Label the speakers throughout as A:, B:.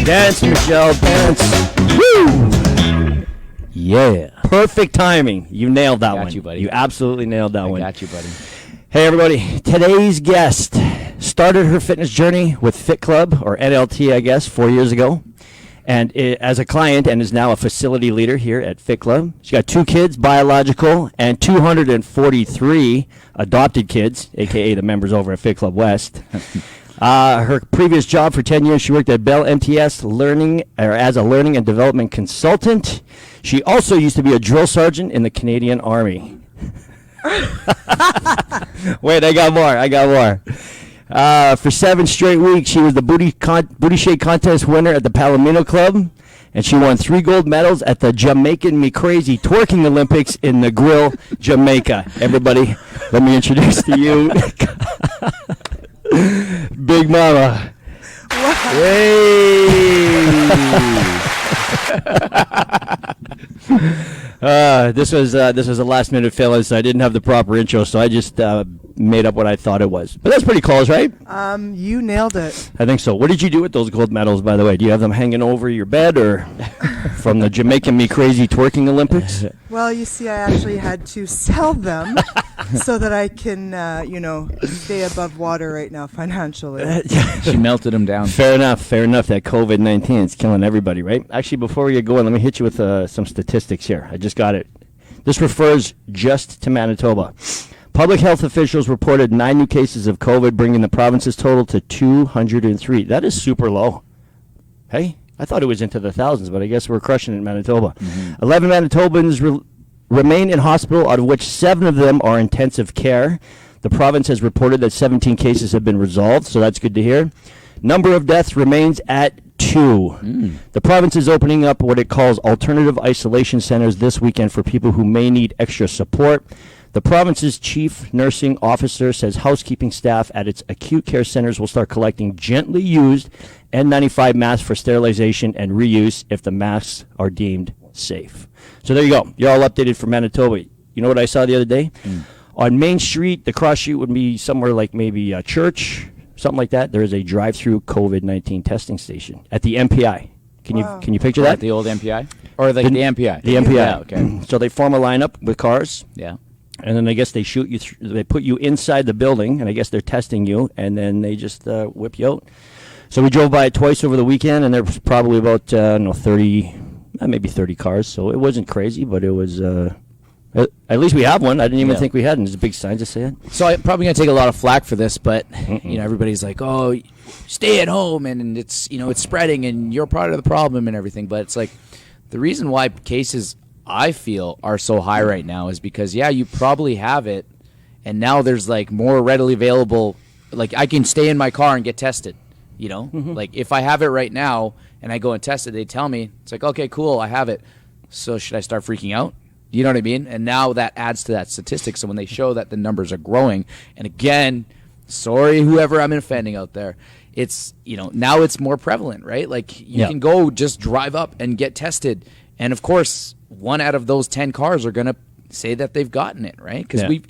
A: Dance, Michelle, dance. Woo! Yeah. Perfect timing. You nailed that one.
B: Got you, buddy.
A: You absolutely nailed that one.
B: I got you, buddy.
A: Hey, everybody. Today's guest started her fitness journey with Fit Club, or NLT, I guess, 4 years ago. And as a client, and is now a facility leader here at Fit Club. She's got 2 kids, biological, and 243 adopted kids, a.k.a. the members over at Fit Club West. Her previous job for 10 years, she worked at Bell MTS as a learning and development consultant. She also used to be a drill sergeant in the Canadian Army. Wait, I got more. For 7 straight weeks, she was the booty shake contest winner at the Palomino Club, and she won 3 gold medals at the Jamaican Me Crazy Twerking Olympics in Negril, Jamaica. Everybody, let me introduce to you Big Mama.
C: Wow.
A: This was a last minute failure, so I didn't have the proper intro, so I just made up what I thought it was. But that's pretty close, right?
C: You nailed it.
A: I think so. What did you do with those gold medals, by the way? Do you have them hanging over your bed, or from the Jamaican Me Crazy Twerking Olympics?
C: Well, you see, I actually had to sell them so that I can, stay above water right now financially.
B: She melted them down.
A: Fair enough. That COVID-19 is killing everybody, right? Actually, before we get going, let me hit you with some statistics here. I just got it. This refers just to Manitoba. Public health officials reported 9 new cases of COVID, bringing the province's total to 203. That is super low. Hey, I thought it was into the thousands, but I guess we're crushing it in Manitoba. Mm-hmm. 11 Manitobans remain in hospital, out of which 7 of them are intensive care. The province has reported that 17 cases have been resolved, so that's good to hear. Number of deaths remains at 2. The province is opening up what it calls alternative isolation centers this weekend for people who may need extra support. The province's chief nursing officer says housekeeping staff at its acute care centers will start collecting gently used N95 masks for sterilization and reuse if the masks are deemed safe. So there you go. You're all updated for Manitoba. You know what I saw the other day? On Main Street, the cross street would be somewhere like maybe a church, something like that. There is a drive-through COVID-19 testing station at the MPI. Can you picture that?
B: At the old MPI? Or the MPI?
A: The MPI.
B: Yeah, okay.
A: So they form a lineup with cars.
B: Yeah.
A: And then I guess they shoot you. They put you inside the building, and I guess they're testing you, and then they just whip you out. So we drove by it twice over the weekend, and there was probably about 30, maybe 30 cars. So it wasn't crazy, but it was. At least we have one. I didn't even think we had, and there's big signs that say it.
B: So I'm probably going to take a lot of flack for this, but everybody's like, "Oh, stay at home," and it's it's spreading, and you're part of the problem and everything. But it's like the reason why cases, I feel, are so high right now is because you probably have it, and now there's like more readily available. Like I can stay in my car and get tested. Like if I have it right now and I go and test it, they tell me it's like, okay, cool, I have it. So should I start freaking out? You know what I mean? And now that adds to that statistic. So when they show that the numbers are growing, and again, sorry whoever I'm offending out there, it's now it's more prevalent, right? Like you can go just drive up and get tested, and of course 1 out of those 10 cars are going to say that they've gotten it, right? Because we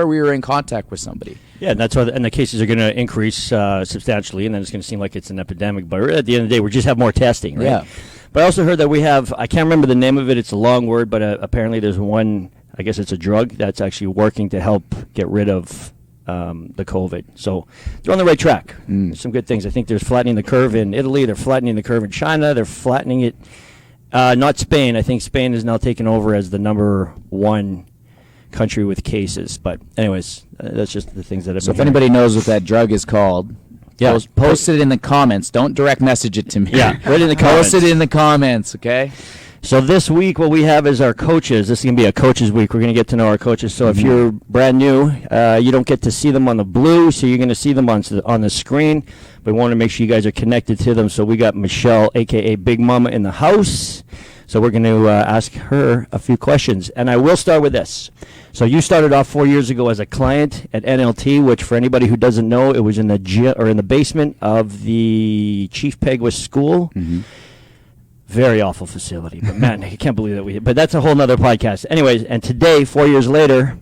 B: were in contact with somebody.
A: Yeah, and that's why, and the cases are going to increase substantially, and then it's going to seem like it's an epidemic. But at the end of the day, we just have more testing, right? Yeah. But I also heard that we have, I can't remember the name of it, it's a long word, but apparently there's one, I guess it's a drug that's actually working to help get rid of the COVID. So they're on the right track. There's some good things. I think there's flattening the curve in Italy, they're flattening the curve in China, they're flattening it. Not Spain. I think Spain is now taken over as the number 1 country with cases. But anyways, that's just the things that I've been
B: if anybody knows what that drug is called, post it in the comments. Don't direct message it to me.
A: Yeah, right in the comments.
B: Post it in the comments, okay?
A: So this week, what we have is our coaches. This is going to be a coaches week. We're going to get to know our coaches. So if you're brand new, you don't get to see them on the blue, so you're going to see them on the screen. We want to make sure you guys are connected to them. So we got Michelle, a.k.a. Big Mama, in the house. So we're going to ask her a few questions. And I will start with this. So you started off 4 years ago as a client at NLT, which for anybody who doesn't know, it was in the basement of the Chief Peguis School. Very awful facility. But man, I can't believe that but that's a whole nother podcast. Anyways, and today, 4 years later,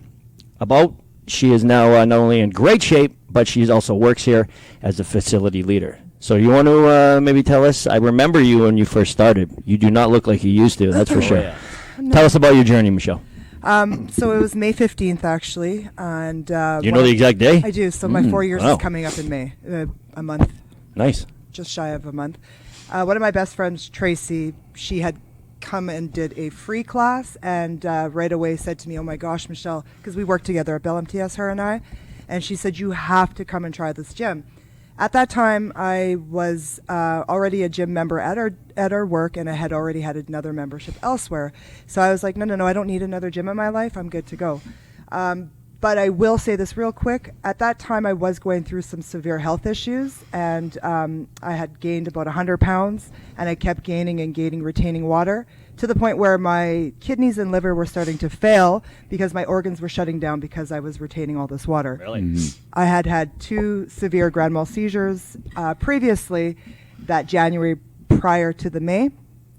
A: about she is now not only in great shape, but she also works here as a facility leader. So you want to maybe tell us? I remember you when you first started. You do not look like you used to. That's for sure.
B: Yeah.
C: No.
A: Tell us about your journey, Michelle.
C: So it was May 15th, actually. And
A: You know the exact day?
C: I do. So my 4 years
A: wow.
C: is coming up in May, a month,
A: Nice.
C: just shy of a month. One of my best friends, Tracy, she had come and did a free class and right away said to me, oh my gosh, Michelle, because we worked together at Bell MTS, her and I, and she said, you have to come and try this gym. At that time, I was already a gym member at our work, and I had already had another membership elsewhere. So I was like, no, I don't need another gym in my life. I'm good to go. But I will say this real quick. At that time, I was going through some severe health issues, and I had gained about 100 pounds, and I kept gaining and gaining, retaining water, to the point where my kidneys and liver were starting to fail because my organs were shutting down because I was retaining all this water.
A: Really?
C: I had 2 severe grand mal seizures previously that January prior to the May.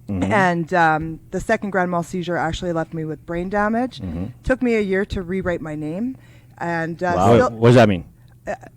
C: And the second grand mal seizure actually left me with brain damage. Took me a year to rewrite my name. And
A: Wow. What does that mean?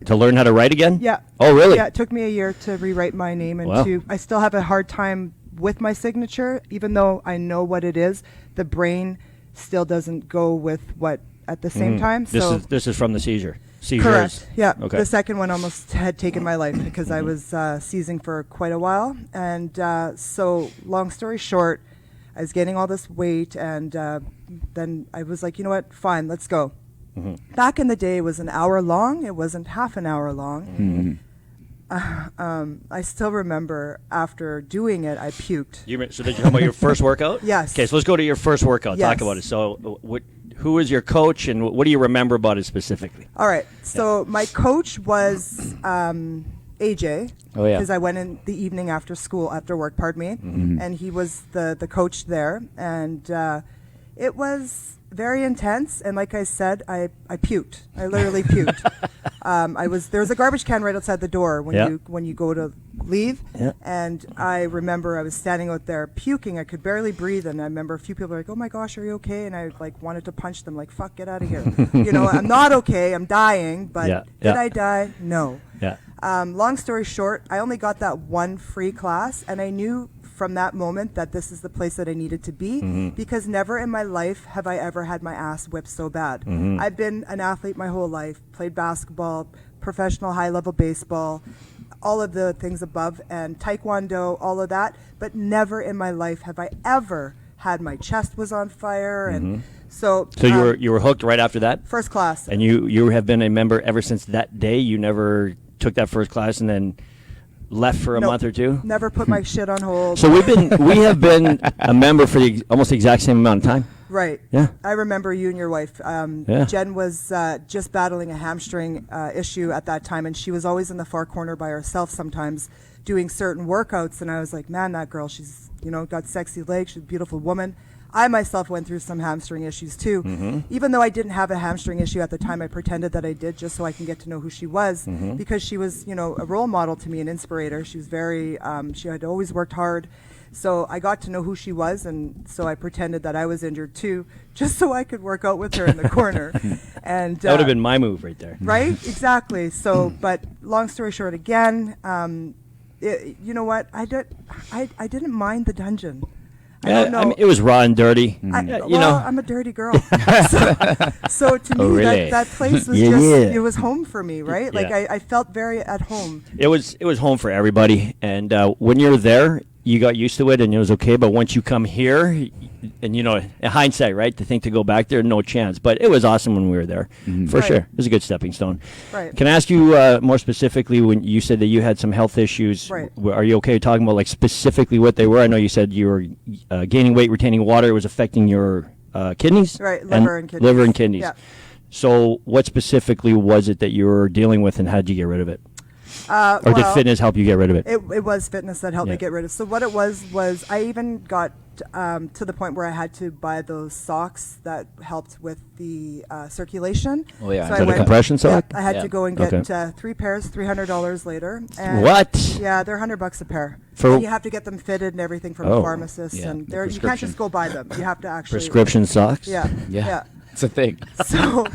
A: To learn how to write again?
C: Yeah.
A: Oh, really?
C: Yeah, it took me a year to rewrite my name. And
A: Wow.
C: I still have a hard time with my signature. Even though I know what it is, the brain still doesn't go with what at the same time.
A: This is from the seizure. Seizures.
C: Correct. Yeah.
A: Okay.
C: The second one almost had taken my life because I was seizing for quite a while. And so, long story short, I was gaining all this weight, and then I was like, you know what? Fine, let's go. Back in the day, it was an hour long. It wasn't half an hour long. I still remember after doing it, I puked.
A: So did you talk about your first workout?
C: Yes.
A: Okay, so let's go to your first workout.
C: Yes.
A: Talk about it. So who was your coach, and what do you remember about it specifically?
C: All right. So my coach was AJ.
B: Oh, yeah.
C: Because I went in the evening after work, pardon me. And he was the coach there. And it was very intense. And like I said, I puked. I literally puked. There was a garbage can right outside the door when you go to leave.
A: Yeah.
C: And I remember I was standing out there puking. I could barely breathe. And I remember a few people were like, oh my gosh, are you okay? And I wanted to punch them, like, fuck, get out of here. I'm not okay. I'm dying. But did I die? No.
A: Yeah.
C: Long story short, I only got that one free class, and I knew from that moment that this is the place that I needed to be, because never in my life have I ever had my ass whipped so bad. I've been an athlete my whole life, played basketball, professional high-level baseball, all of the things above, and taekwondo, all of that, but never in my life have I ever had my chest was on fire, and so
A: you were hooked right after that?
C: First class.
A: And you have been a member ever since that day? You never took that first class and then left for a month or two?
C: Never put my shit on hold.
A: So we have been a member for almost the exact same amount of time.
C: Right.
A: Yeah.
C: I remember you and your wife.
A: Yeah.
C: Jen was just battling a hamstring issue at that time, and she was always in the far corner by herself sometimes doing certain workouts. And I was like, man, that girl, she's got sexy legs. She's a beautiful woman. I myself went through some hamstring issues too. Even though I didn't have a hamstring issue at the time, I pretended that I did just so I can get to know who she was, because she was, a role model to me, an inspirator. She was very, she had always worked hard. So I got to know who she was, and so I pretended that I was injured too, just so I could work out with her in the corner. And
A: That would have been my move right there.
C: right, exactly. So, but long story short, again, you know what? I didn't mind the dungeon. I don't know.
A: I mean, it was raw and dirty.
C: I'm a dirty girl. so to me,
A: really?
C: that place was it was home for me, right? Like I felt very at home.
A: It was home for everybody, and when you're there, you got used to it, and it was okay. But once you come here, and in hindsight, right, to think to go back there, no chance. But it was awesome when we were there, for
C: Right.
A: sure. It was a good stepping stone.
C: Right.
A: Can I ask you more specifically, when you said that you had some health issues?
C: Right.
A: Are you okay talking about specifically what they were? I know you said you were gaining weight, retaining water. It was affecting your kidneys,
C: Right, liver and kidneys.
A: Liver and kidneys.
C: Yeah.
A: So, what specifically was it that you were dealing with, and how did you get rid of it? Or did fitness help you get rid of it?
C: It was fitness that helped
A: Yeah.
C: me get rid of. So what it was I even got to the point where I had to buy those socks that helped with the circulation.
B: Oh, yeah.
C: So
B: Is
C: I
A: that a compression sock?
C: Yeah, I had
B: Yeah.
C: to go and get
A: Okay.
C: 3 pairs, $300 later. And
A: What?
C: Yeah, they're $100 a pair.
A: For-
C: And you have to get them fitted and everything from
A: Oh.
C: a pharmacist,
B: Yeah,
C: and
B: the
C: you can't
B: prescription.
C: just go buy them. You have to actually
A: Prescription socks?
C: Yeah.
B: Yeah. It's a thing.
C: So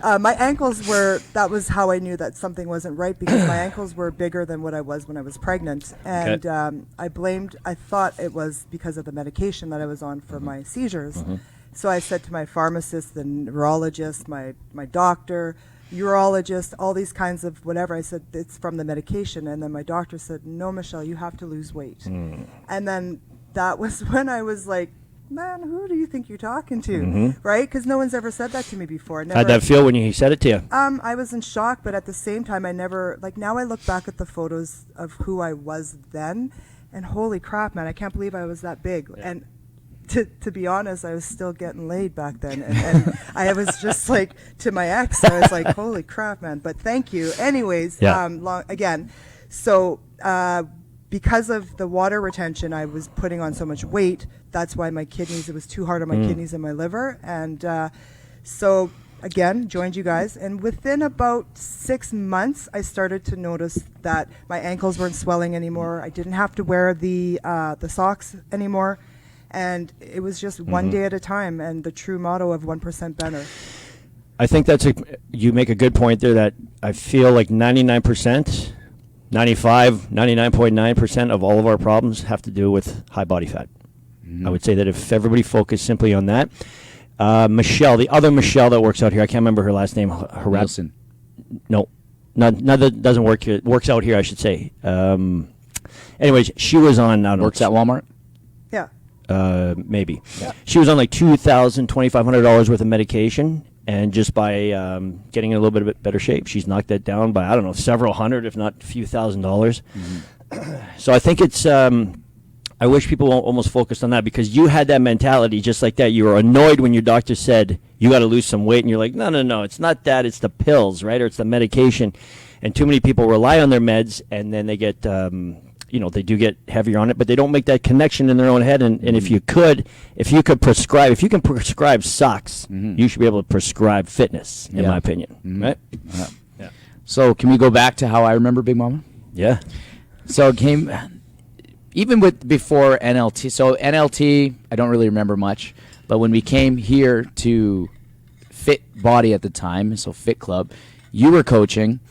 C: My ankles were, that was how I knew that something wasn't right, because my ankles were bigger than what I was when I was pregnant. And I thought it was because of the medication that I was on for my seizures. So I said to my pharmacist, the neurologist, my doctor, urologist, all these kinds of whatever, I said, it's from the medication. And then my doctor said, no, Michelle, you have to lose weight. And then that was when I was like, man, who do you think you're talking to, right? Because no one's ever said that to me before.
A: How'd that feel when he said it to you?
C: I was in shock, but at the same time, I never, like, now I look back at the photos of who I was then, and holy crap, man, I can't believe I was that big. And to be honest, I was still getting laid back then, and I was just like, to my ex, I was like, holy crap, man. But thank you. Anyways, again, so because of the water retention, I was putting on so much weight. That's why my kidneys, it was too hard on my kidneys and my liver. And so, again, joined you guys. And within about 6 months, I started to notice that my ankles weren't swelling anymore. I didn't have to wear the socks anymore. And it was just one day at a time, and the true motto of 1% better.
A: I think you make a good point there, that I feel like 99%, 99.9% of all of our problems have to do with high body fat. I would say that if everybody focused simply on that. Michelle, the other Michelle that works out here, I can't remember her last name.
B: Wilson.
A: No, that doesn't work here. Works out here, I should say. Anyways, she was on. I don't know,
B: Works at Walmart?
C: Yeah.
A: Maybe. Yeah. She was on like $2,000, $2,500 worth of medication, and just by getting in a little bit better shape, she's knocked that down by, I don't know, several hundred, if not a few $1,000s. So I think it's. I wish people almost focused on that, because you had that mentality just like that. You were annoyed when your doctor said you got to lose some weight, and you're like, no, it's not that, it's the pills, right, or it's the medication. And too many people rely on their meds, and then they get. They do get heavier on it, but they don't make that connection in their own head. And if you can prescribe socks, you should be able to prescribe fitness, in my opinion. Right? Yeah.
B: So can we go back to how I remember Big Mama?
A: Yeah.
B: So it came, even with before NLT. So NLT, I don't really remember much, but when we came here to Fit Body at the time, so Fit Club, you were coaching,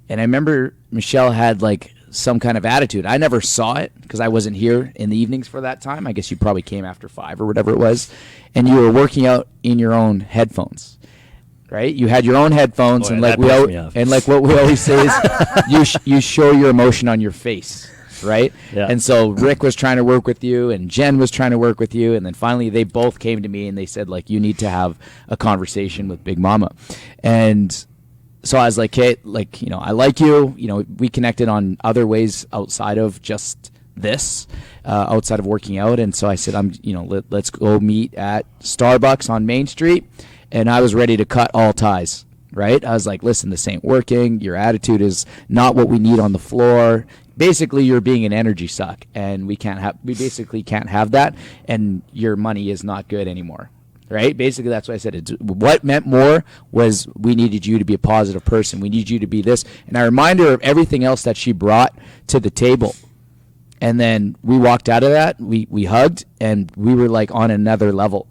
B: and I remember Michelle had like some kind of attitude. I never saw it because I wasn't here in the evenings for that time. I guess you probably came after 5 or whatever it was, and you were working out in your own headphones, right? You had your own headphones, and like what we always say is, you show your emotion on your face, right?
A: Yeah.
B: And so Rick was trying to work with you, and Jen was trying to work with you, and then finally they both came to me and they said, like, you need to have a conversation with Big Mama. And so I was like, hey, like, I like you. We connected on other ways outside of just this, outside of working out. And so I said, let's go meet at Starbucks on Main Street. And I was ready to cut all ties, right? I was like, listen, this ain't working. Your attitude is not what we need on the floor. Basically, you're being an energy suck, and we basically can't have that. And your money is not good anymore. Right? Basically, that's what I said. What meant more was we needed you to be a positive person. We need you to be this. And I remind her of everything else that she brought to the table. And then we walked out of that. We hugged, and we were like on another level.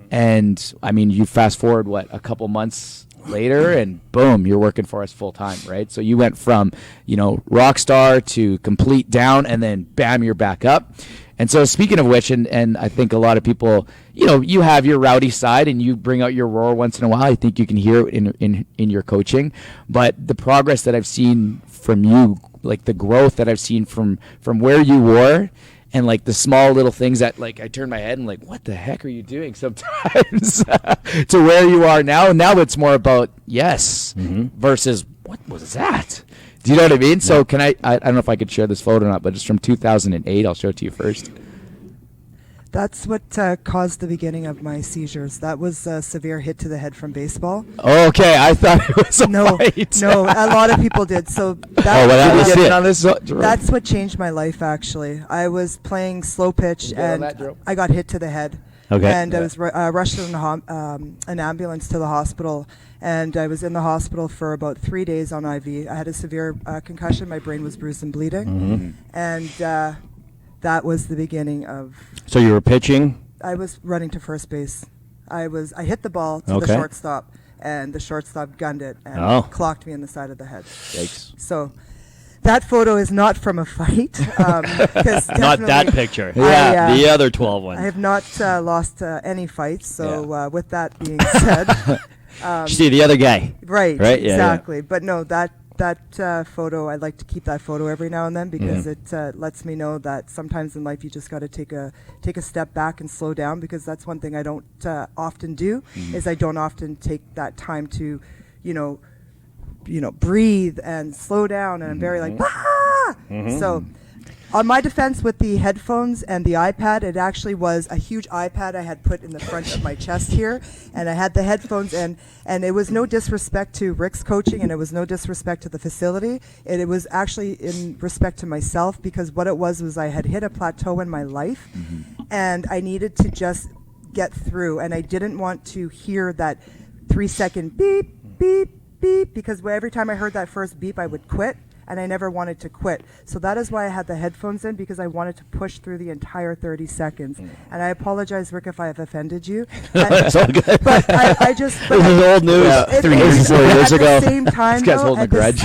B: And, I mean, you fast forward, a couple months later, and boom, you're working for us full time, right? So you went from, rock star to complete down, and then bam, you're back up. And so speaking of which, and I think a lot of people, you have your rowdy side and you bring out your roar once in a while. I think you can hear it in your coaching. But the progress that I've seen from you, like the growth that I've seen from where you were, and like the small little things that, like, I turn my head and like, what the heck are you doing sometimes to where you are now. Now it's more about yes versus what was that? Do you know what I mean? So can I don't know if I could share this photo or not, but it's from 2008. I'll show it to you first.
C: That's what caused the beginning of my seizures. That was a severe hit to the head from baseball.
B: Okay, I thought it was a fight.
C: No, a lot of people did. So that's what changed my life, actually. I was playing slow pitch, and I got hit to the head.
A: Okay.
C: And I was rushed in an ambulance to the hospital, and I was in the hospital for about 3 days on IV. I had a severe concussion. My brain was bruised and bleeding. And that was the beginning of...
A: So you were pitching?
C: I was running to first base. I hit the ball to the shortstop, and the shortstop gunned it and
A: Oh.
C: clocked me in the side of the head.
B: Yikes.
C: So that photo is not from a fight.
A: Not that picture.
C: I,
A: the other 12 ones.
C: I have not lost any fights. So with that being said,
A: See the other guy.
C: right,
A: Right? Yeah,
C: exactly. But no, that photo, I like to keep that photo every now and then because it lets me know that sometimes in life you just got to take a step back and slow down, because that's one thing I don't often do is I don't often take that time to, breathe and slow down, and I'm very like, So on my defense with the headphones and the iPad, it actually was a huge iPad I had put in the front of my chest here, and I had the headphones, and it was no disrespect to Rick's coaching, and it was no disrespect to the facility. It was actually in respect to myself, because what it was I had hit a plateau in my life, and I needed to just get through, and I didn't want to hear that 3-second beep, beep, beep, because every time I heard that first beep, I would quit. And I never wanted to quit. So that is why I had the headphones in, because I wanted to push through the entire 30 seconds. And I apologize, Rick, if I have offended you.
A: It's all good.
C: But I just...
A: This is old news.
B: 3 years, 4 years ago.
C: At the same time,
B: This guy's
C: though,
B: holding a grudge.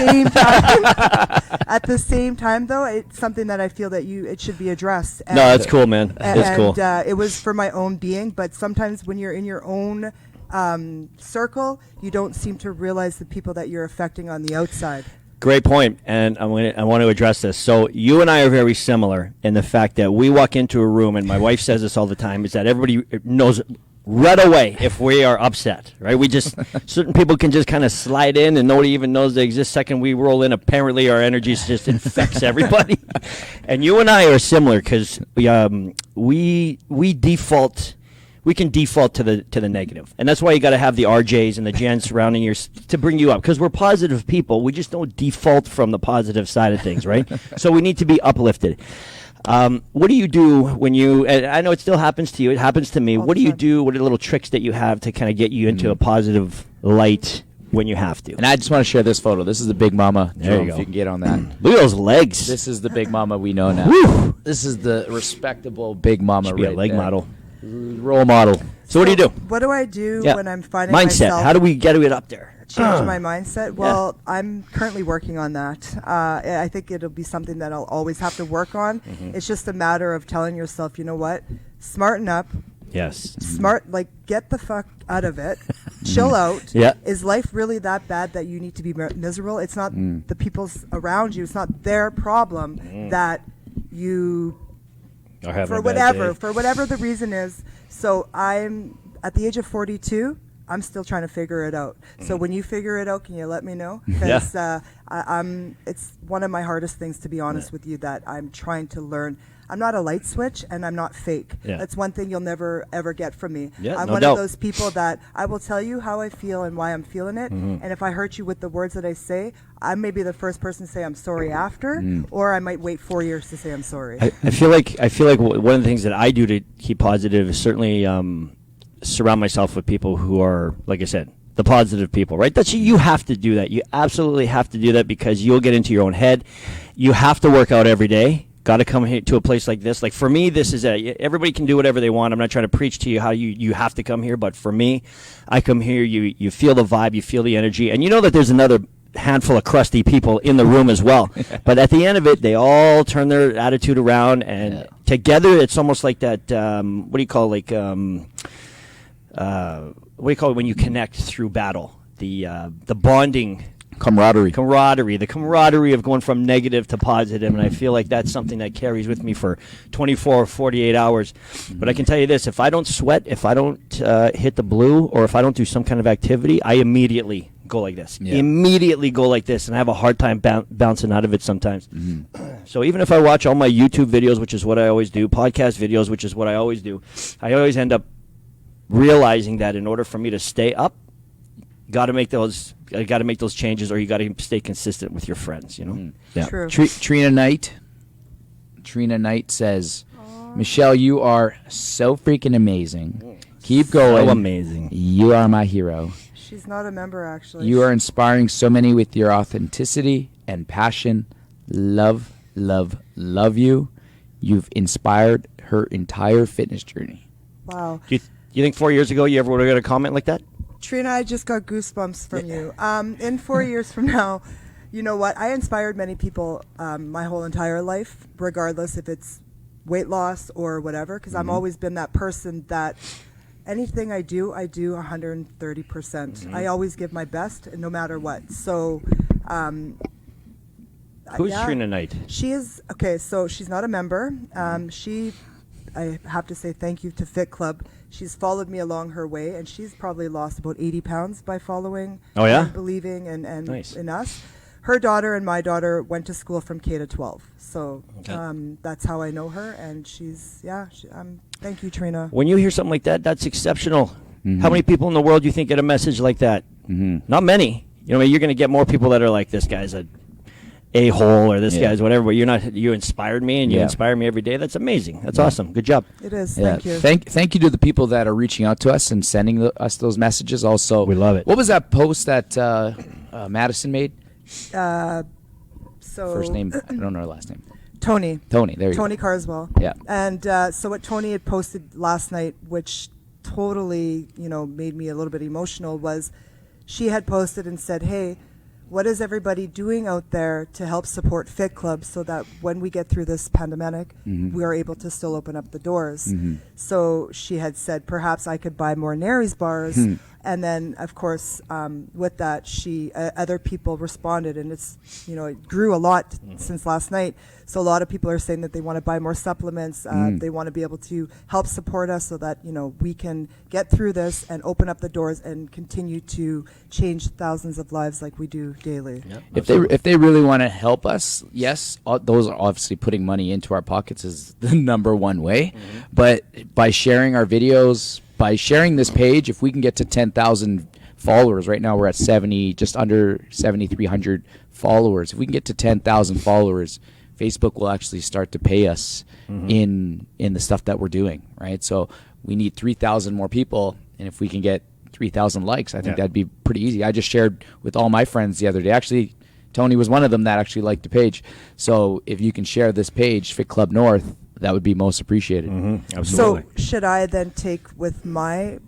C: at the same time, though, it's something that I feel that it should be addressed.
A: No, that's cool, man. That's cool.
C: It was for my own being, but sometimes when you're in your own circle, you don't seem to realize the people that you're affecting on the outside.
A: Great point, and I want to address this. So you and I are very similar in the fact that we walk into a room, and my wife says this all the time, is that everybody knows right away if we are upset, right? We just, certain people can just kind of slide in and nobody even knows they exist. Second we roll in, apparently our energy just infects everybody. And you and I are similar because we default. We can default to the negative, and that's why you got to have the RJs and the Jens surrounding you to bring you up, because we're positive people. We just don't default from the positive side of things, right? So we need to be uplifted. What do you do when you? And I know it still happens to you. It happens to me. What do you do? What are the little tricks that you have to kind of get you into a positive light when you have to?
B: And I just want to share this photo. This is the Big Mama.
A: There you
B: Jerome,
A: go.
B: if you can get on that.
A: Look at those legs.
B: This is the Big Mama we know now.
A: Whew.
B: This is the respectable Big Mama
A: Should be a
B: right
A: leg
B: there.
A: model, role model. So what do you do?
C: What do I do
A: Yeah.
C: when I'm finding
A: Mindset.
C: myself...
A: How do we get it up there?
C: Change my mindset? Well, I'm currently working on that. I think it'll be something that I'll always have to work on. It's just a matter of telling yourself, you know what? Smarten up.
A: Yes.
C: Get the fuck out of it. Chill out.
A: Yeah.
C: Is life really that bad that you need to be miserable? It's not the people's around you. It's not their problem that you...
A: Or having
C: for
A: a bad
C: whatever
A: day.
C: the reason is. So I'm at the age of 42. I'm still trying to figure it out. So when you figure it out, can you let me know? Because it's one of my hardest things, to be honest with you, that I'm trying to learn. I'm not a light switch, and I'm not fake.
A: Yeah.
C: That's one thing you'll never, ever get from me.
A: Yeah,
C: I'm
A: no
C: one
A: doubt.
C: of those people that I will tell you how I feel and why I'm feeling it. And if I hurt you with the words that I say, I may be the first person to say I'm sorry after, or I might wait 4 years to say I'm sorry.
A: I feel like one of the things that I do to keep positive is certainly surround myself with people who are, like I said, the positive people, right? You have to do that. You absolutely have to do that, because you'll get into your own head. You have to work out every day. Got to come here to a place like this. Like for me, this is everybody can do whatever they want. I'm not trying to preach to you how you have to come here, but for me, I come here. You feel the vibe, you feel the energy, and you know that there's another handful of crusty people in the room as well. But at the end of it, they all turn their attitude around, and together, it's almost like that. What do you call what do you call it when you connect through battle? The bonding.
B: Camaraderie.
A: The camaraderie of going from negative to positive, and I feel like that's something that carries with me for 24 or 48 hours. But I can tell you this, if I don't sweat, if I don't hit the blue, or if I don't do some kind of activity, I immediately go like this. Immediately go like this, and I have a hard time bouncing out of it sometimes. So even if I watch all my YouTube videos, which is what I always do, podcast videos, which is what I always do, I always end up realizing that in order for me to stay up, got to make those changes, or you got to stay consistent with your friends, you know.
C: True.
B: Trina Knight says, Michelle, you are so freaking amazing. Keep going.
A: So amazing.
B: You are my hero.
C: She's not a member, actually.
B: You are inspiring so many with your authenticity and passion. Love, love, love you. You've inspired her entire fitness journey.
C: Wow.
A: Do you think 4 years ago you ever would have got a comment like that?
C: Trina, I just got goosebumps from you. In 4 years from now, you know what? I inspired many people my whole entire life, regardless if it's weight loss or whatever, because I've always been that person that anything I do 130%. I always give my best, no matter what. So,
A: Who's Trina Knight?
C: She is, okay, so she's not a member. I have to say thank you to Fit Club. She's followed me along her way, and she's probably lost about 80 pounds by following and believing and
A: Nice.
C: in us. Her daughter and my daughter went to school from K to 12. So that's how I know her, and she's, thank you, Trina.
A: When you hear something like that, that's exceptional. How many people in the world do you think get a message like that? Not many. You know, you're going to get more people that are like, this guy's a hole or this guy's whatever, but you're not. You inspired me, and you inspire me every day. That's amazing. That's awesome. Good job.
C: It is.
B: Yeah.
C: Thank you.
B: Thank you to the people that are reaching out to us and sending us those messages. Also,
A: We love it.
B: What was that post that Madison made?
C: So
B: First name, I don't know her last name.
C: Tony.
B: Tony. There you
C: Tony
B: go.
C: Carswell.
B: Yeah.
C: And so what Tony had posted last night, which totally, made me a little bit emotional, was she had posted and said, hey, what is everybody doing out there to help support Fit Club so that when we get through this pandemic, we are able to still open up the doors? So she had said, perhaps I could buy more Nary's bars. And then, of course, with that, other people responded, and it grew a lot since last night. So a lot of people are saying that they want to buy more supplements. They want to be able to help support us so that we can get through this and open up the doors and continue to change thousands of lives like we do daily.
B: Yep, if they really want to help us, yes, those are obviously putting money into our pockets is the number one way. But by sharing our videos, by sharing this page, if we can get to 10,000 followers, right now we're at just under 7,300 followers. If we can get to 10,000 followers, Facebook will actually start to pay us in the stuff that we're doing, right? So we need 3,000 more people, and if we can get 3,000 likes, I think that'd be pretty easy. I just shared with all my friends the other day. Actually, Tony was one of them that actually liked the page. So if you can share this page, Fit Club North, that would be most appreciated.
A: Absolutely.
C: So should I then take with my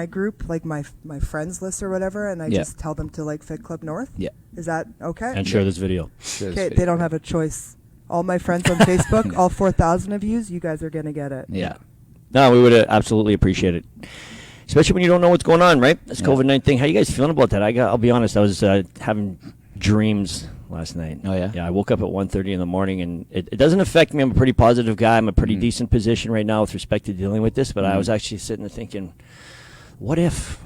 C: group, like my friends list or whatever, and I just tell them to like Fit Club North?
B: Yeah.
C: Is that okay?
A: And share this video.
C: Okay, they don't have a choice. All my friends on Facebook, all 4,000 of yous, you guys are going to get it.
B: Yeah.
A: No, we would absolutely appreciate it. Especially when you don't know what's going on, right? This COVID-19 thing. How you guys feeling about that? I'll be honest, I was having dreams last night.
B: Oh, yeah?
A: Yeah, I woke up at 1:30 in the morning, and it doesn't affect me. I'm a pretty positive guy. I'm a pretty decent position right now with respect to dealing with this, but I was actually sitting there thinking, what if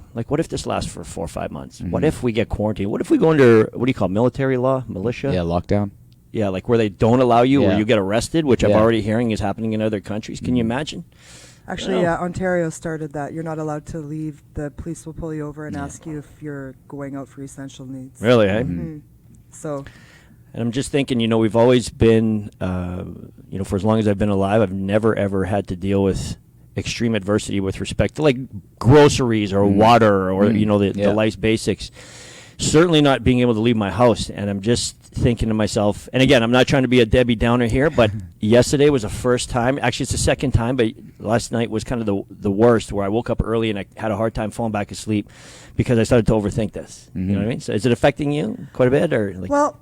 A: this lasts for 4 or 5 months? What if we get quarantined? What if we go under, what do you call military law, militia?
B: Yeah, lockdown.
A: Yeah, like where they don't allow you,
B: Yeah.
A: where you get arrested, which I'm
B: Yeah.
A: already hearing is happening in other countries. Can you imagine?
C: Actually,
A: No.
C: Ontario started that. You're not allowed to leave. The police will pull you over and ask you if you're going out for essential needs.
A: Really, eh?
C: So,
A: And I'm just thinking, we've always been, for as long as I've been alive, I've never, ever had to deal with extreme adversity with respect to, like, groceries or water or, the life's basics. Certainly not being able to leave my house. And I'm just thinking to myself, and again, I'm not trying to be a Debbie Downer here, but yesterday was the first time. Actually, it's the second time, but last night was kind of the worst, where I woke up early and I had a hard time falling back asleep because I started to overthink this. You know what I mean? So is it affecting you quite a bit? Or like?
C: well,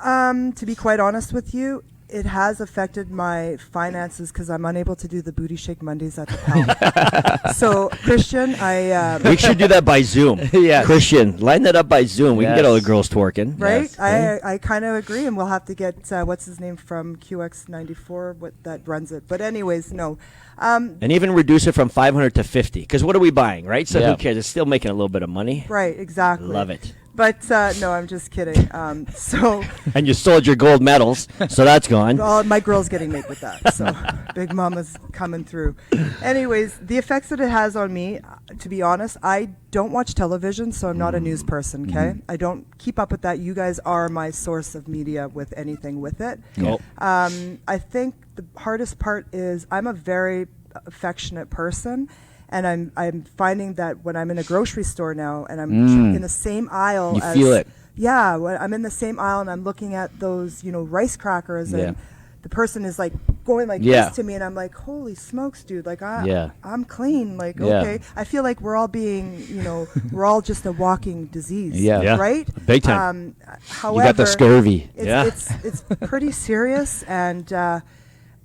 C: to be quite honest with you, it has affected my finances because I'm unable to do the Booty Shake Mondays at the Pal. So, Christian,
A: We should do that by Zoom.
B: Yeah.
A: Christian, line that up by Zoom. We can get all the girls twerking.
C: right?
B: Yes.
C: I kind of agree, and we'll have to get what's his name from QX94 that runs it. But anyways, no.
A: And even reduce it from 500 to 50. Because what are we buying, right? So
B: Yeah.
A: who cares? It's still making a little bit of money.
C: Right, exactly.
A: Love it.
C: But no, I'm just kidding. So,
A: And you sold your gold medals, so that's gone.
C: well, my girl's getting made with that. So, Big Mama's coming through. Anyways, the effects that it has on me, to be honest, I don't watch television, so I'm not a news person, okay? I don't keep up with that. You guys are my source of media with anything with it.
A: Cool.
C: I think the hardest part is I'm a very affectionate person, and I'm finding that when I'm in a grocery store now and I'm in the same aisle,
B: You
C: as,
B: feel it.
C: Yeah, when I'm in the same aisle and I'm looking at those, rice crackers, and the person is like going like
B: Yeah.
C: this to me, and I'm like, holy smokes, dude! Like
B: Yeah.
C: I'm clean. Like
B: Yeah.
C: okay, I feel like we're all being, we're all just a walking disease.
B: Yeah.
A: Yeah.
C: Right.
A: Big time.
C: However,
B: You got the scurvy.
C: It's,
A: Yeah.
C: it's pretty serious, and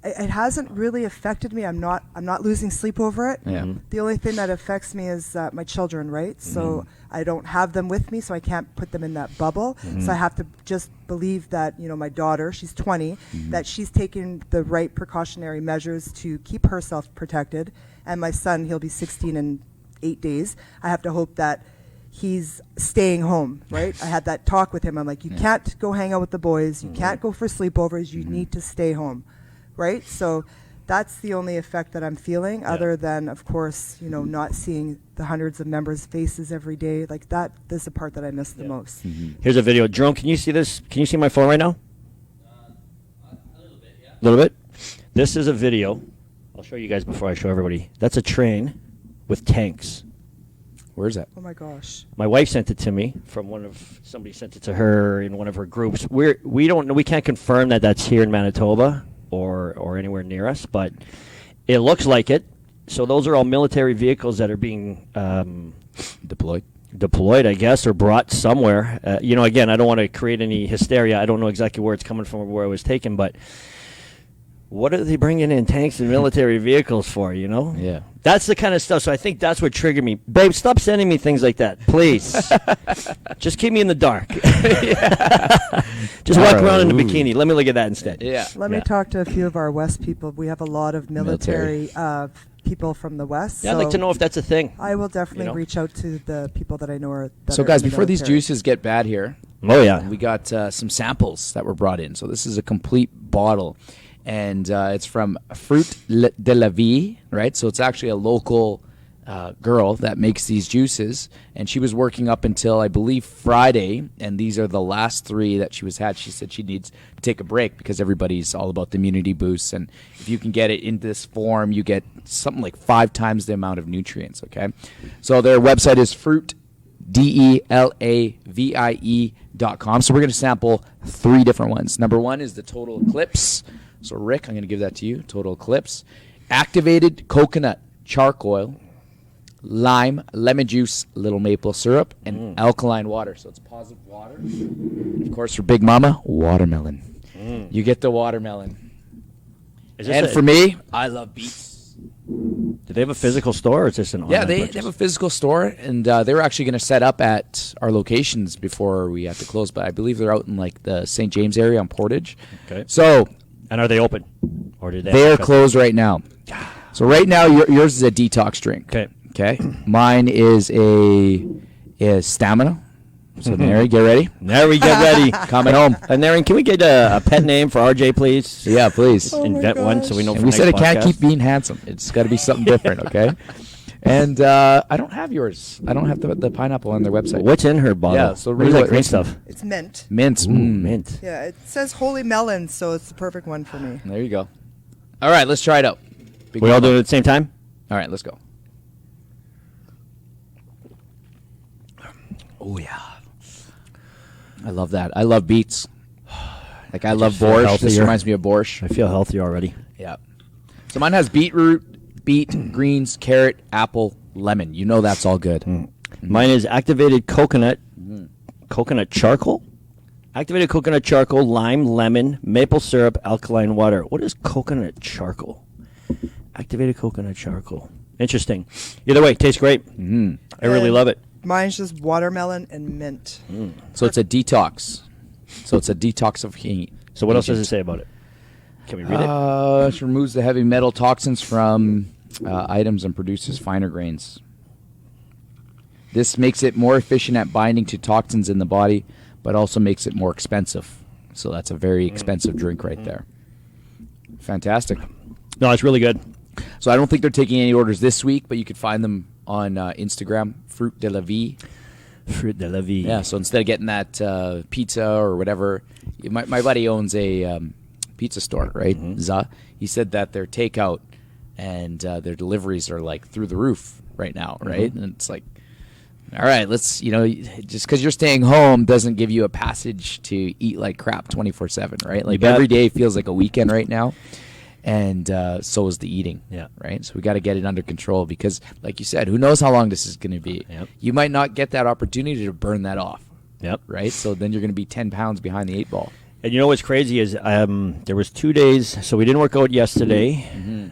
C: it hasn't really affected me. I'm not losing sleep over it.
B: Yeah.
C: The only thing that affects me is my children, right? So I don't have them with me, so I can't put them in that bubble. So I have to just believe that, my daughter, she's 20, that she's taking the right precautionary measures to keep herself protected. And my son, he'll be 16 in 8 days. I have to hope that he's staying home, right? I had that talk with him. I'm like, you can't go hang out with the boys. You can't go for sleepovers. You need to stay home, right? So that's the only effect that I'm feeling, other than, of course, not seeing the hundreds of members' faces every day. Like that is the part that I miss the most.
A: Here's a video. Jerome, can you see this? Can you see my phone right now?
B: A little bit, yeah.
A: A little bit. This is a video. I'll show you guys before I show everybody. That's a train with tanks.
B: Where's that?
C: Oh my gosh.
A: My wife sent it to me from somebody sent it to her in one of her groups. We can't confirm that that's here in Manitoba or anywhere near us, but it looks like it. So those are all military vehicles that are being deployed, I guess, or brought somewhere. Again, I don't want to create any hysteria. I don't know exactly where it's coming from or where it was taken, but what are they bringing in tanks and military vehicles for,
B: Yeah.
A: That's the kind of stuff. So I think that's what triggered me. Babe, stop sending me things like that, please. Just keep me in the dark. Just walk around in a bikini. Let me look at that instead.
B: Yeah.
C: Let me talk to a few of our West people. We have a lot of military people from the West.
A: Yeah, I'd like to know if that's a thing.
C: I will definitely reach out to the people that I know are.
B: So, guys, before these juices get bad here,
A: Oh, yeah.
B: we got some samples that were brought in. So this is a complete bottle, and it's from Fruit De La Vie, right? So it's actually a local girl that makes these juices, and she was working up until, I believe, Friday, and these are the last 3 that she had. She said she needs to take a break because everybody's all about the immunity boosts, and if you can get it in this form, you get something like 5 times the amount of nutrients, okay? So their website is fruitdelavie.com. So we're going to sample 3 different ones. Number 1 is the Total Eclipse. So, Rick, I'm going to give that to you. Total Eclipse. Activated coconut charcoal, lime, lemon juice, little maple syrup, and alkaline water. So it's positive water. Of course, for Big Mama, watermelon. You get the watermelon. And for me, I love beets.
A: Do they have a physical store, or is this an online
B: They
A: purchase?
B: have a physical store, and they were actually going to set up at our locations before we had to close, but I believe they're out in like the St. James area on Portage.
A: Okay.
B: So
A: And are they open? Or did they
B: they are
A: have to shut
B: closed right now. So right now, yours is a detox drink.
A: Okay.
B: Okay. Mine is a stamina. So Nary, get ready.
A: There we get ready.
B: Coming home.
A: And Naren, can we get a pet name for RJ, please?
B: Yeah, please.
C: Oh my
A: Invent one so we know.
C: gosh.
A: For
B: And we
A: next
B: said it can't
A: podcast.
B: keep being handsome. It's got to be something different, okay? And I don't have yours. I don't have the pineapple on their website.
A: What's in her bottle?
B: Yeah, so
A: what
B: read
A: is that
B: what-
A: green stuff?
C: It's mint.
B: Mint.
A: Mint.
C: Yeah, it says holy melon, so it's the perfect one for me.
B: There you go. All right, let's try it out. Big
A: We all
B: Mama.
A: do it at the same time?
B: All right, let's go. Oh, yeah. I love that. I love beets. Like, I love
A: just feel
B: borscht. This
A: healthier.
B: reminds me of borscht.
A: I feel healthier already.
B: Yeah. So mine has beetroot, beet, greens, carrot, apple, lemon. You know that's all good.
A: Mine is activated coconut, coconut charcoal, activated coconut charcoal, lime, lemon, maple syrup, alkaline water. What is coconut charcoal? Activated coconut charcoal. Interesting. Either way, tastes great. I really
C: And
A: love it.
C: Mine's just watermelon and mint.
B: So it's a detox. So it's a detox of heat.
A: So what else does it say about it? Can we read it?
B: It removes the heavy metal toxins from items and produces finer grains. This makes it more efficient at binding to toxins in the body, but also makes it more expensive. So that's a very expensive drink right there. Fantastic.
A: No, it's really good.
B: So I don't think they're taking any orders this week, but you could find them on Instagram, Fruit De La Vie.
A: Fruit de la vie.
B: Yeah, so instead of getting that pizza or whatever, my buddy owns a pizza store, right? Za. He said that their takeout and their deliveries are like through the roof right now, right? And it's like, All right, let's, just because you're staying home doesn't give you a passage to eat like crap 24/7, right? Like
A: bet.
B: every day feels like a weekend right now, and so is the eating.
A: Yeah.
B: Right. So we got to get it under control because, like you said, who knows how long this is going to be?
A: Yep.
B: You might not get that opportunity to burn that off.
A: Yep.
B: Right. So then you're going to be 10 pounds behind the 8 ball.
A: And you know what's crazy is there was 2 days. So we didn't work out yesterday.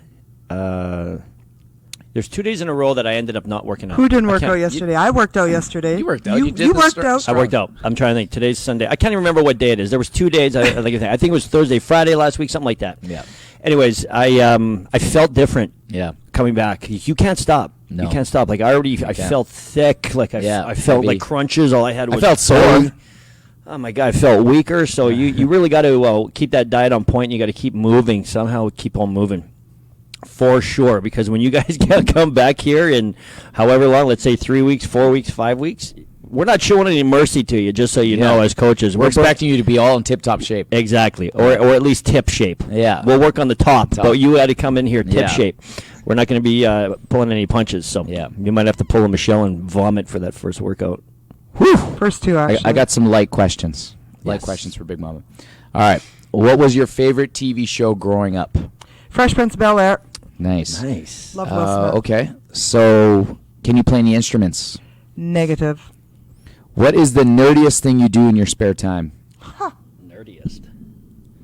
A: There's 2 days in a row that I ended up not working out.
C: Who didn't
A: I
C: work
A: can't-
C: out yesterday? I worked out yesterday.
B: You worked out.
C: You,
B: You did
C: you
B: the
C: worked
B: start-
C: out.
A: I worked out. I'm trying to think. Today's Sunday. I can't even remember what day it is. There was 2 days. I think it was Thursday, Friday last week, something like that.
B: Yeah.
A: Anyways, I felt different.
B: Yeah.
A: Coming back, you can't stop.
B: No.
A: You can't stop. Like I
B: can't.
A: felt thick. Like
B: Yeah,
A: I felt
B: heavy.
A: like crunches. All I had was
B: felt sore.
A: bone. Oh my god, I felt weaker. So you really got to keep that diet on point. And you got to keep moving somehow. Keep on moving. For sure, because when you guys come back here in however long, let's say 3 weeks, 4 weeks, 5 weeks, we're not showing any mercy to you. Just so you know, as coaches,
B: We're expecting you to be all in tip-top shape.
A: exactly, or at least tip shape.
B: Yeah.
A: we'll work on the top. But you got to come in here tip
B: Yeah.
A: shape. We're not going to be pulling any punches. So
B: Yeah.
A: you might have to pull a Michelle and vomit for that first workout.
C: First 2, actually.
B: I got some light questions. Light
A: Yes.
B: questions for Big Mama. All right. What was your favorite TV show growing up?
C: Fresh Prince of Bel-Air.
B: Nice.
A: Nice.
C: Love Will Smith.
B: Okay. So, can you play any instruments?
C: Negative.
B: What is the nerdiest thing you do in your spare time?
A: Nerdiest.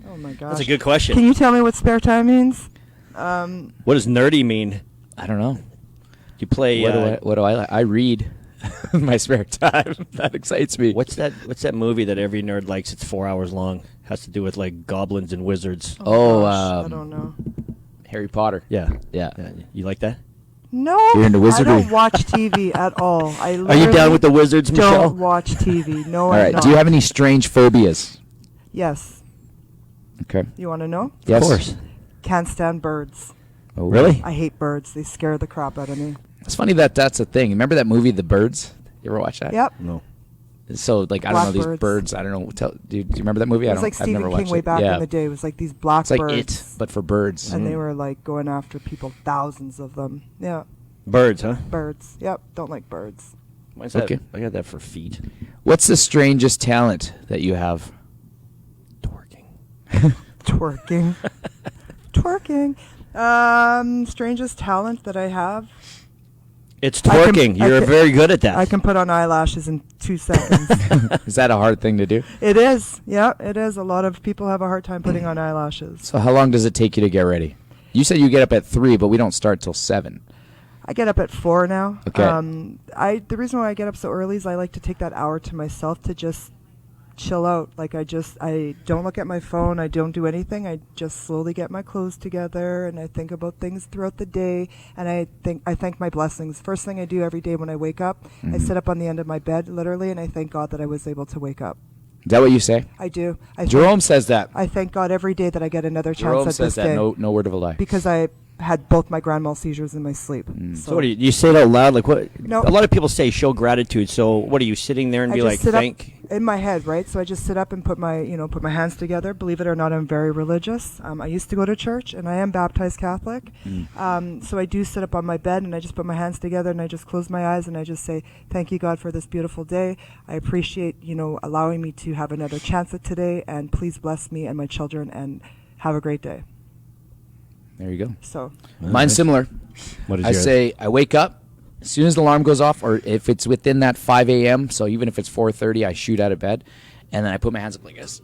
C: Oh my gosh.
A: That's a good question.
C: Can you tell me what spare time means?
A: What does nerdy mean?
B: I don't know.
A: You play.
B: What do I like? I read in my spare time. That excites me.
A: What's that movie that every nerd likes? It's 4 hours long. Has to do with like goblins and wizards.
B: Oh,
C: gosh, I don't know.
B: Harry Potter.
A: Yeah.
B: Yeah.
A: You like that?
C: No,
B: You're into
C: I
B: wizardry.
C: don't watch TV at all. I
A: Are you down with the wizards, Michelle?
C: Don't watch TV. No,
B: All
C: I'm
B: right.
C: not.
B: Do you have any strange phobias?
C: Yes.
B: Okay.
C: You want to know?
B: Yes.
A: Of course.
C: Can't stand birds.
B: Oh,
A: Really?
C: I hate birds. They scare the crap out of me.
B: It's funny that that's a thing. Remember that movie, The Birds? You ever watch that?
C: Yep.
A: No.
B: So, like, I don't know, these
C: Blackbirds.
B: birds, I don't know. Do you remember that movie?
C: It
B: I
C: was
B: don't,
C: like
B: I've
C: Stephen
B: never
C: King
B: watched
C: way
B: it.
C: back
B: Yeah.
C: in the day. It was like these
B: It's
C: blackbirds.
B: like It, but for birds.
C: And they were like going after people, thousands of them. Yeah.
A: Birds, huh?
C: Birds. Yep. Don't like birds.
A: Why's that?
B: Okay.
A: I got that for feet.
B: What's the strangest talent that you have?
A: Twerking.
C: Twerking. Strangest talent that I have.
A: It's
C: I can-
A: twerking.
C: I
A: You're
C: can-
A: very good at that.
C: I can put on eyelashes in 2 seconds.
B: Is that a hard thing to do?
C: It is. Yeah, it is. A lot of people have a hard time putting on eyelashes.
B: So how long does it take you to get ready? You said you get up at 3, but we don't start till 7.
C: I get up at 4 now.
B: Okay.
C: The reason why I get up so early is I like to take that hour to myself to just chill out. Like I don't look at my phone. I don't do anything. I just slowly get my clothes together and I think about things throughout the day. And I thank my blessings. First thing I do every day when I wake up, I sit up on the end of my bed literally and I thank God that I was able to wake up.
B: Is that what you say?
C: I do.
B: Jerome says that.
C: I thank God every day that I get another chance
B: Jerome
C: at
B: says
C: this
B: that.
C: day.
B: No word of a lie.
C: Because I had both my grand mal seizures in my sleep.
A: So what do you say it out loud? Like what?
C: No.
A: A lot of people say show gratitude. So what are you sitting there and
C: I
A: be
C: just
A: like
C: sit
A: thank?
C: up in my head, right? So I just sit up and put my hands together. Believe it or not, I'm very religious. I used to go to church, and I am baptized Catholic. So I do sit up on my bed, and I just put my hands together, and I just close my eyes, and I just say, "Thank you, God, for this beautiful day. I appreciate allowing me to have another chance at today, and please bless me and my children, and have a great day."
B: There you go.
C: So
B: Mine's similar.
A: What is
B: I
A: yours?
B: say I wake up as soon as the alarm goes off, or if it's within that 5 a.m. So even if it's 4:30, I shoot out of bed, and then I put my hands up like this,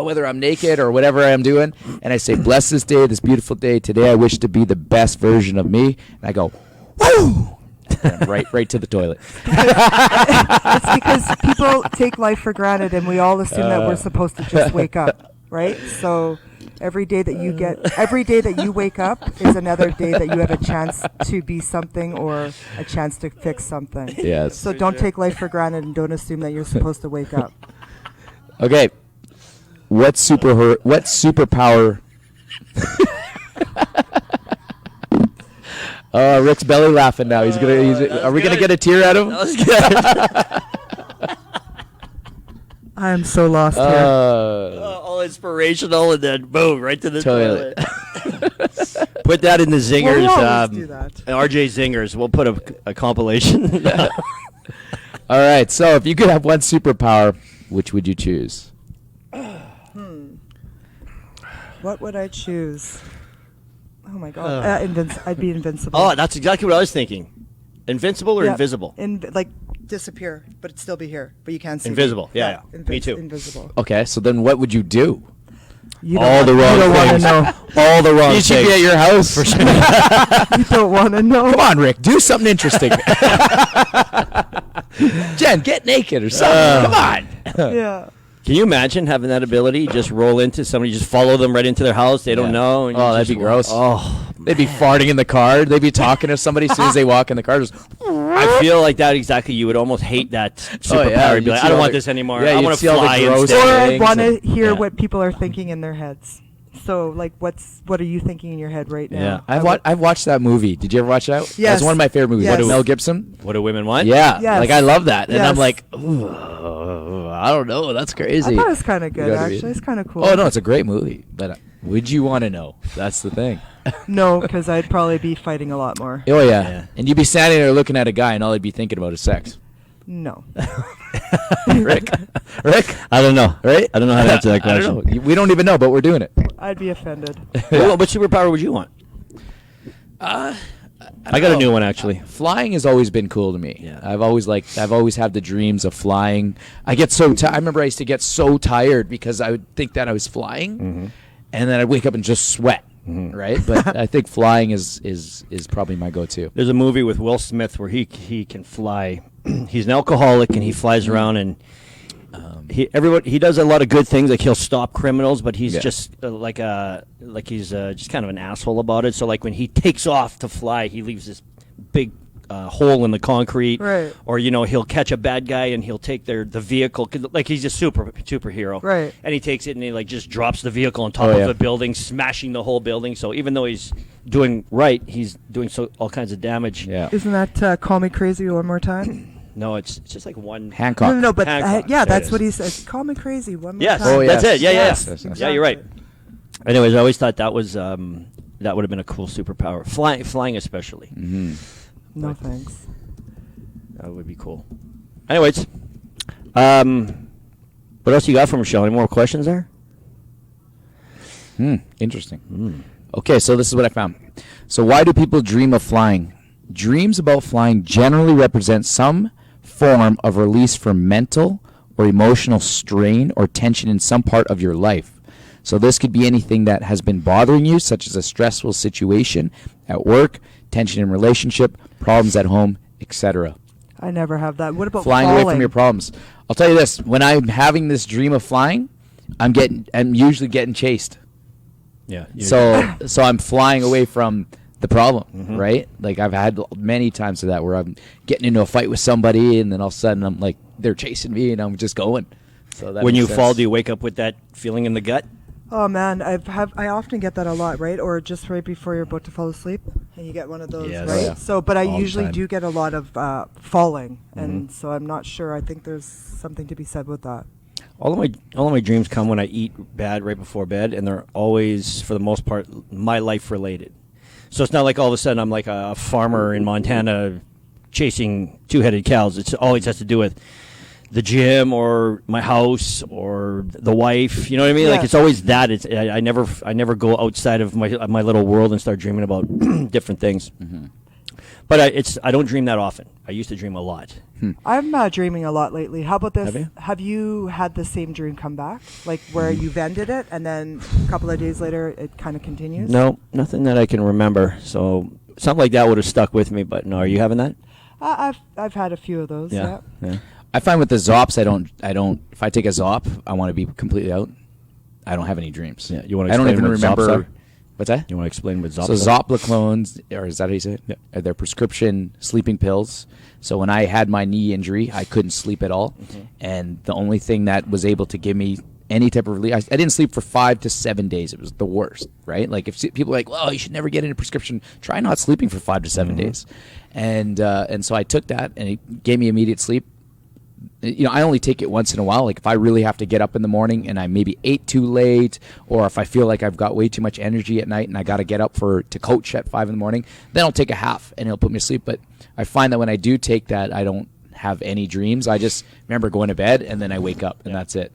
B: whether I'm naked or whatever I'm doing, and I say, "Bless this day, this beautiful day. Today, I wish to be the best version of me." And I go, "Woo!" And right to the toilet.
C: it's because people take life for granted, and we all assume that we're supposed to just wake up, right? So every day that you wake up is another day that you have a chance to be something or a chance to fix something.
B: Yes.
C: So don't take life for granted and don't assume that you're supposed to wake up.
B: Okay. What superpower? Rick's belly laughing now. Are we gonna get a tear out of him?
A: That was good.
C: I am so lost here.
A: All inspirational and then boom, right to the
B: Toilet.
A: toilet. Put that in the
C: Well, we
A: zingers.
C: always do that.
A: RJ Zingers. We'll put a compilation.
B: All right. So if you could have one superpower, which would you choose?
C: What would I choose? Oh my God, I'd be invincible.
A: Oh, that's exactly what I was thinking. Invincible or
C: Yeah,
A: invisible?
C: Like disappear, but it'd still be here, but you can't see.
A: Invisible.
C: Me.
A: Yeah. Me too.
C: Invisible.
B: Okay. So then what would you do?
C: You
A: All the wrong things. All the wrong
B: You should be at
A: things.
B: your house. For sure.
C: You don't want to know.
B: Come on, Rick. Do something interesting. Jen, get naked or something. Come on.
C: Yeah.
A: Can you imagine having that ability? Just roll into somebody, just follow them right into their house. They don't know. And you
B: Oh, that'd
A: just
B: be gross.
A: Oh,
B: They'd be farting in the car. They'd be talking to somebody as soon as they walk in the car. Just,
A: I feel like that exactly. You would almost hate that superpower.
B: yeah,
A: You'd be
B: you'd
A: like,
B: see
A: I don't
B: all
A: want
B: the-
A: this anymore.
B: yeah,
A: I
B: you'd
A: want to
B: see all the
A: fly
B: gross
C: Or
A: instead.
C: I'd
B: things
C: want to
B: and-
C: hear
A: yeah.
C: what people are thinking in their heads. So, like, what are you thinking in your head right now?
A: Yeah.
B: I've watched that movie. Did you ever watch that?
C: Yes.
B: That's one of my favorite movies.
C: Yes.
B: Mel Gibson.
A: What do women want?
B: Yeah.
C: Yes.
B: Like I love that. And I'm
C: Yes.
B: like, ooh, I don't know. That's
C: I
B: crazy.
C: thought it was kind of
B: You
C: good,
B: gotta read
C: actually.
B: it.
C: It's kind of cool.
B: Oh no, it's a great movie. But would you want to know? That's the thing.
C: No, because I'd probably be fighting a lot more.
B: Oh yeah.
A: Yeah.
B: And you'd be standing there looking at a guy, and all he'd be thinking about is sex.
C: No.
B: Rick.
A: I don't know.
B: Right?
A: I don't know how to answer that
B: I
A: question.
B: don't know. We don't even know, but we're doing it.
C: I'd be offended.
A: What superpower would you want?
B: I
A: I got a new one actually.
B: Flying has always been cool to me.
A: Yeah.
B: I've always had the dreams of flying. I get so I remember I used to get so tired because I would think that I was flying, and then I'd wake up and just sweat. Right, but I think flying is probably my go-to.
A: There's a movie with Will Smith where he can fly. He's an alcoholic and he flies around and he does a lot of good things. Like he'll stop criminals, but he's just he's just kind of an asshole about it. So like when he takes off to fly, he leaves this big hole in the concrete,
C: Right.
A: Or he'll catch a bad guy and he'll take the vehicle, 'cause, like he's a superhero,
C: Right.
A: And he takes it and he like just drops the vehicle on top
B: Oh,
A: of
B: yeah.
A: the building, smashing the whole building. So even though he's doing right, he's doing all kinds of damage.
B: Yeah,
C: Isn't that Call Me Crazy one more time?
A: No, it's just like one.
B: Hancock.
C: No, but
A: Hancock.
C: yeah,
A: There it
C: that's
A: is.
C: what he says. Call me crazy one more
A: Yes,
C: time.
B: Oh, yeah.
A: that's it. Yeah,
C: Yes.
B: Yes.
A: yeah, you're right. Anyways, I always thought that was that would have been a cool superpower. Flying especially.
C: No thanks.
A: That would be cool. Anyways, what else you got for Michelle? Any more questions there?
B: Interesting. Okay, so this is what I found. So why do people dream of flying? Dreams about flying generally represent some form of release from mental or emotional strain or tension in some part of your life. So this could be anything that has been bothering you, such as a stressful situation at work, tension in relationship, problems at home, etc.
C: I never have that. What about
B: Flying
C: falling?
B: away from your problems. I'll tell you this: when I'm having this dream of flying, I'm usually getting chased.
A: Yeah.
B: So I'm flying away from the problem, right? Like I've had many times of that where I'm getting into a fight with somebody, and then all of a sudden I'm like they're chasing me, and I'm just going. So that
A: when
B: makes
A: you
B: sense.
A: fall, do you wake up with that feeling in the gut?
C: Oh man, I often get that a lot, right? Or just right before you're about to fall asleep, and you get one of those,
A: Yes.
C: right?
A: Oh, yeah.
C: So, but I
B: All the
C: usually
B: time.
C: do get a lot of falling, and so I'm not sure. I think there's something to be said with that.
A: All of my dreams come when I eat bad right before bed, and they're always, for the most part, my life related. So it's not like all of a sudden I'm like a farmer in Montana chasing two-headed cows. It always has to do with the gym or my house or the wife. You know what I mean? Like
C: Yeah.
A: it's always that. I never go outside of my little world and start dreaming about different things. But I don't dream that often. I used to dream a lot.
C: I'm dreaming a lot lately. How about this?
A: Have you?
C: Have you had the same dream come back, like where you've ended it, and then a couple of days later it kind of continues?
A: No, nothing that I can remember. So something like that would have stuck with me. But no, are you having that?
C: I've had a few of those. Yeah.
A: Yeah.
B: I find with the Zops, I don't. If I take a Zop, I want to be completely out. I don't have any dreams.
A: Yeah, you wanna
B: I don't
A: explain
B: even
A: what Zops
B: remember.
A: are?
B: What's that?
A: You want to explain what Zops
B: So
A: are?
B: Zopiclones, or is that how you say it?
A: Yeah.
B: They're prescription sleeping pills. So when I had my knee injury, I couldn't sleep at all, and the only thing that was able to give me any type of relief, I didn't sleep for 5 to 7 days. It was the worst, right? Like if people are like, "Well, you should never get into prescription," try not sleeping for 5 to 7 days, and so I took that, and it gave me immediate sleep. You know, I only take it once in a while. Like if I really have to get up in the morning and I maybe ate too late, or if I feel like I've got way too much energy at night and I got to get up to coach at 5 in the morning, then I'll take a half and it'll put me to sleep. But I find that when I do take that, I don't have any dreams. I just remember going to bed and then I wake up and that's it.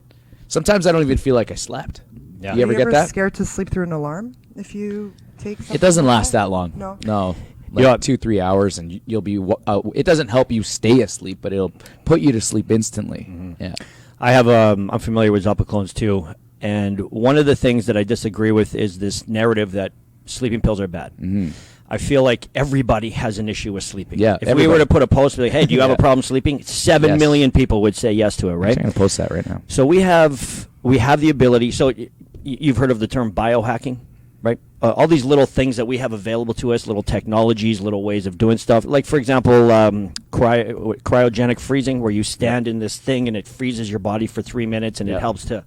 B: Sometimes I don't even feel like I slept.
A: Yeah.
B: You ever get that?
C: Scared to sleep through an alarm if you take something
B: It doesn't
C: like
B: last that long.
C: No.
B: Like
A: Yeah.
B: 2-3 hours, and you'll be. It doesn't help you stay asleep, but it'll put you to sleep instantly. Yeah.
A: I have I'm familiar with Zopiclones too, and one of the things that I disagree with is this narrative that sleeping pills are bad. I feel like everybody has an issue with sleeping.
B: Yeah,
A: If we
B: everybody.
A: were to put a post like, "Hey, do you have a
B: Yeah.
A: problem sleeping?" 7 million people would say yes to it,
B: I'm
A: right?
B: going to post that right now.
A: So we have the ability. So you've heard of the term biohacking, right? All these little things that we have available to us, little technologies, little ways of doing stuff. Like, for example, cryogenic freezing, where you stand in this thing and it freezes your body for 3 minutes and it helps to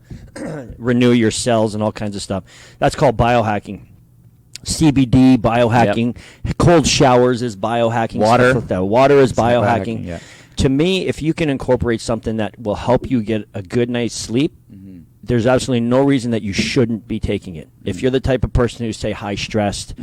A: renew your cells and all kinds of stuff. That's called biohacking. CBD, biohacking. Cold showers is biohacking.
B: Water.
A: Stuff like that. Water is biohacking.
B: Yeah.
A: To me, if you can incorporate something that will help you get a good night's sleep, there's absolutely no reason that you shouldn't be taking it. If you're the type of person who's, say, high stressed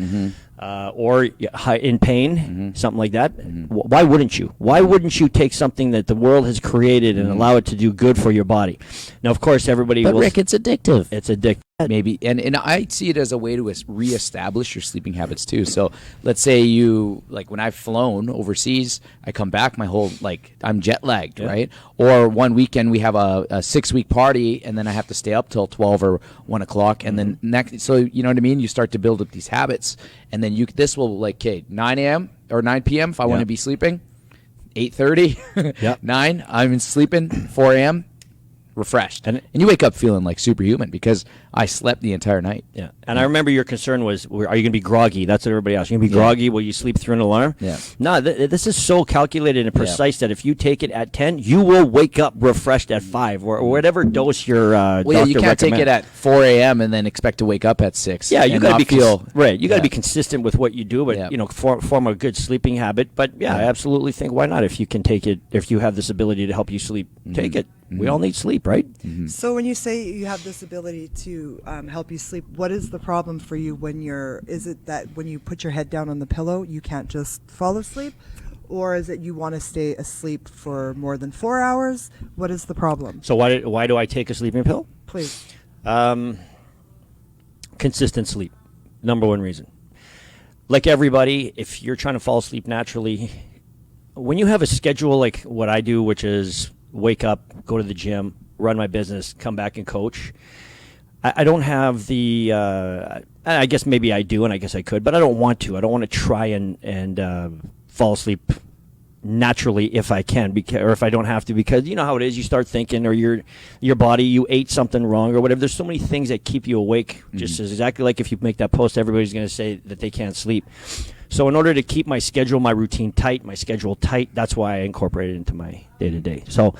A: or high in pain, something like that, why wouldn't you? Why wouldn't you take something that the world has created and allow it to do good for your body? Now, of course, everybody
B: But
A: will.
B: Rick, it's addictive.
A: It's addictive.
B: Maybe, and I see it as a way to reestablish your sleeping habits too. So let's say you, like when I've flown overseas, I come back, my whole, like, I'm jet lagged, right? Or one weekend we have a 6-week party and then I have to stay up till 12 or 1 o'clock, and then next, so you know what I mean? You start to build up these habits, and then this will, like, okay, 9 a.m. or 9 p.m. if I want to be sleeping, 8:30, 9, I'm sleeping, 4 a.m., refreshed, and you wake up feeling like superhuman because I slept the entire night.
A: Yeah, and I remember your concern was, are you going to be groggy? That's what everybody else. You're going to be groggy? Will you sleep through an alarm?
B: Yeah.
A: No, this is so calculated and precise that if you take it at 10, you will wake up refreshed at 5 or whatever dose your doctor
B: Well, yeah, you can't take
A: recommends.
B: it at 4 a.m. and then expect to wake up at 6.
A: Yeah, you
B: and
A: got to
B: not
A: be
B: feel
A: right. You got to
B: yeah.
A: be consistent with what you do, but
B: Yeah.
A: form a good sleeping habit. But yeah, I absolutely think why not? If you can take it, if you have this ability to help you sleep, take it. We all need sleep, right?
C: So when you say you have this ability to help you sleep, what is the problem for you when is it that when you put your head down on the pillow, you can't just fall asleep? Or is it you want to stay asleep for more than 4 hours? What is the problem?
A: So why do I take a sleeping pill?
C: Please.
A: Consistent sleep, number one reason. Like everybody, if you're trying to fall asleep naturally, when you have a schedule like what I do, which is wake up, go to the gym, run my business, come back and coach, I don't have the, I guess maybe I do and I guess I could, but I don't want to. I don't want to try and fall asleep naturally if I can, or if I don't have to, because you know how it is. You start thinking, or your body, you ate something wrong or whatever. There's so many things that keep you awake. Just as exactly like if you make that post, everybody's going to say that they can't sleep. So in order to keep my schedule, my routine tight, my schedule tight, that's why I incorporate it into my day-to-day. So,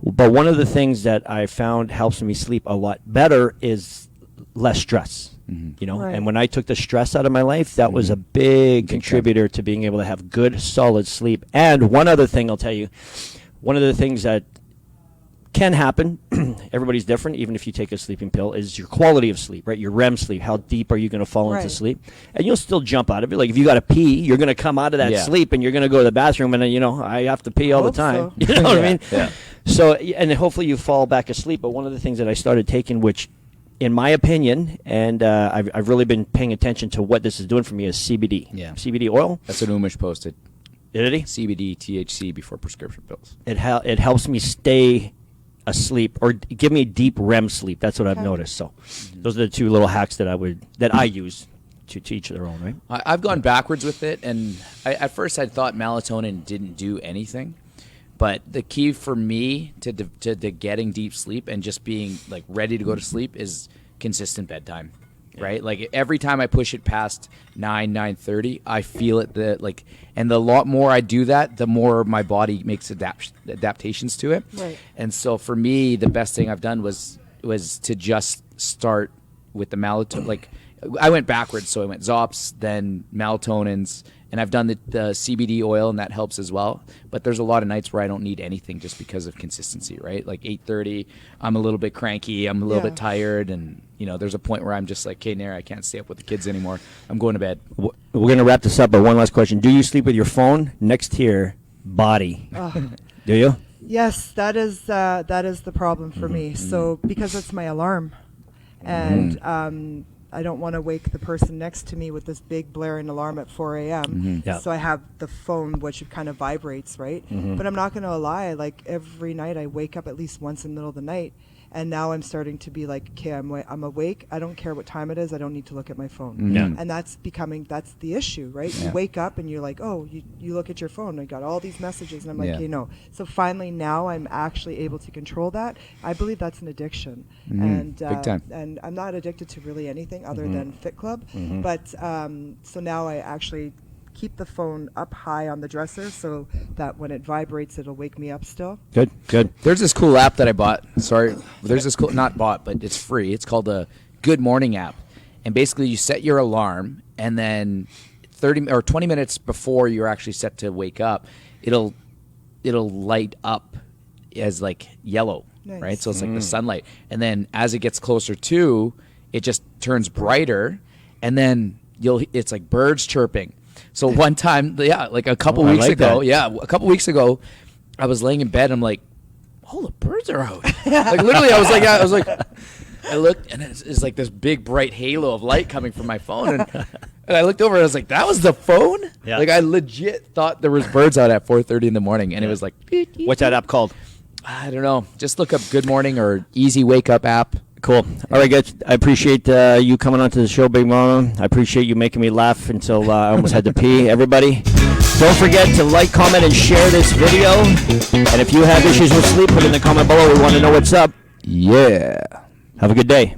A: but one of the things that I found helps me sleep a lot better is less stress. You know,
C: Right.
A: and when I took the stress out of my life, that was a big contributor to being able to have good, solid sleep. And one other thing I'll tell you, one of the things that can happen, everybody's different, even if you take a sleeping pill, is your quality of sleep, right? Your REM sleep. How deep are you going to fall into
C: Right.
A: sleep? And you'll still jump out of it. Like if you got to pee, you're going to come out of that sleep and you're going to go to the bathroom, and then, I have to pee all the
C: Hope
A: time.
C: so.
A: You know what I mean?
B: Yeah.
A: So, and hopefully you fall back asleep. But one of the things that I started taking, which in my opinion, and I've really been paying attention to what this is doing for me, is CBD.
B: Yeah.
A: CBD oil.
B: That's what Umesh posted.
A: Did he?
B: CBD, THC before prescription pills.
A: It helps me stay asleep or give me deep REM sleep. That's what I've noticed. So those are the two little hacks that I use to each their own, right?
B: I've gone backwards with it, and at first I thought melatonin didn't do anything. But the key for me to getting deep sleep and just being like ready to go to sleep is consistent bedtime, right? Like every time I push it past 9:30, I feel it. And the lot more I do that, the more my body makes adaptations to it.
C: Right.
B: And so for me, the best thing I've done was to just start with the melatonin. Like I went backwards, so I went Zops, then melatonins. And I've done the CBD oil, and that helps as well. But there's a lot of nights where I don't need anything just because of consistency, right? Like 8:30, I'm a little bit cranky, I'm a little bit tired, and there's a point where I'm just like, "Okay, Nair, I can't stay up with the kids anymore. I'm going to bed."
A: We're going to wrap this up, but one last question. Do you sleep with your phone next to your body? Do you?
C: Yes, that is the problem for me. So because it's my alarm, and I don't want to wake the person next to me with this big blaring alarm at 4 a.m.
A: Yeah.
C: So I have the phone, which kind of vibrates, right? But I'm not going to lie. Like every night, I wake up at least once in the middle of the night. And now I'm starting to be like, okay, I'm awake. I don't care what time it is. I don't need to look at my phone.
A: Yeah.
C: And that's the issue, right? You wake up and you're like, oh, you look at your phone. I got all these messages. And I'm like, okay, no. So finally now I'm actually able to control that. I believe that's an addiction. And
B: Big time.
C: And I'm not addicted to really anything other than Fit Club. But so now I actually keep the phone up high on the dresser so that when it vibrates, it'll wake me up still.
A: Good.
B: There's this cool app that I bought. Sorry, there's this cool, not bought, but it's free. It's called the Good Morning app, and basically you set your alarm, and then 30 or 20 minutes before you're actually set to wake up, it'll light up as like yellow,
C: Nice.
B: right? So it's like the sunlight, and then as it gets closer to, it just turns brighter, and then it's like birds chirping. So one time, like a couple weeks ago, I was laying in bed. And I'm like, oh, the birds are out. Like literally, I was like, I looked, and it's like this big bright halo of light coming from my phone, and I looked over, and I was like, that was the phone.
A: Yeah.
B: Like I legit thought there was birds out at 4:30 in the morning, and it was like,
A: What's that app called?
B: I don't know. Just look up Good Morning or Easy Wake Up app.
A: Cool. All right, guys. I appreciate you coming onto the show, Big Mama. I appreciate you making me laugh until I almost had to pee. Everybody, don't forget to like, comment, and share this video. And if you have issues with sleep, put it in the comment below. We want to know what's up.
B: Yeah.
A: Have a good day.